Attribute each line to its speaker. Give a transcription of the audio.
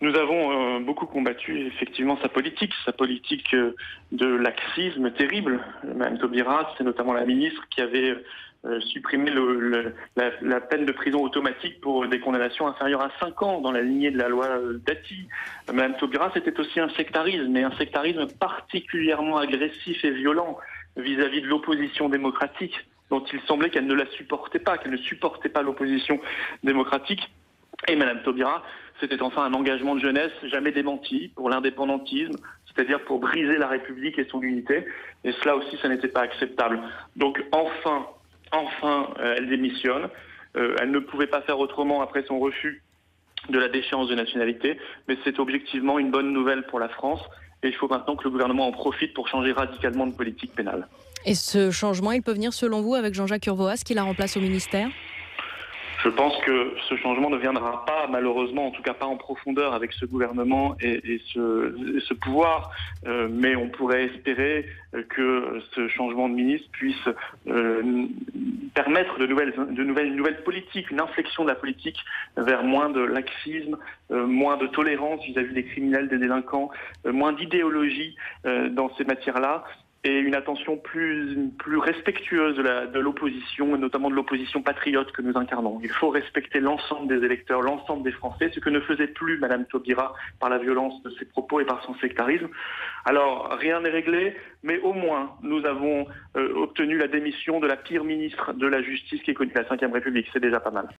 Speaker 1: Nous avons beaucoup combattu effectivement sa politique de laxisme terrible. Mme Taubira, c'est notamment la ministre qui avait supprimé la peine de prison automatique pour des condamnations inférieures à 5 ans dans la lignée de la loi Dati. Mme Taubira, c'était aussi un sectarisme, et un sectarisme particulièrement agressif et violent vis-à-vis de l'opposition démocratique, dont il semblait qu'elle ne la supportait pas, qu'elle ne supportait pas l'opposition démocratique. Et Mme Taubira, c'était enfin un engagement de jeunesse jamais démenti pour l'indépendantisme, c'est-à-dire pour briser la République et son unité. Et cela aussi, ça n'était pas acceptable. Donc enfin, elle démissionne. Elle ne pouvait pas faire autrement après son refus de la déchéance de nationalité, mais c'est objectivement une bonne nouvelle pour la France. Et il faut maintenant que le gouvernement en profite pour changer radicalement de politique pénale.
Speaker 2: Et ce changement, il peut venir selon vous avec Jean-Jacques Urvoas qui la remplace au ministère ?
Speaker 1: Je pense que ce changement ne viendra pas, malheureusement, en tout cas pas en profondeur avec ce gouvernement et ce pouvoir, mais on pourrait espérer que ce changement de ministre puisse permettre de nouvelles politiques, une inflexion de la politique vers moins de laxisme, moins de tolérance vis-à-vis des criminels, des délinquants, moins d'idéologie dans ces matières-là, et une attention plus respectueuse de l'opposition, et notamment de l'opposition patriote que nous incarnons. Il faut respecter l'ensemble des électeurs, l'ensemble des Français, ce que ne faisait plus Mme Taubira par la violence de ses propos et par son sectarisme. Alors, rien n'est réglé, mais au moins, nous avons obtenu la démission de la pire ministre de la Justice qui ait connu la Ve République. C'est déjà pas mal.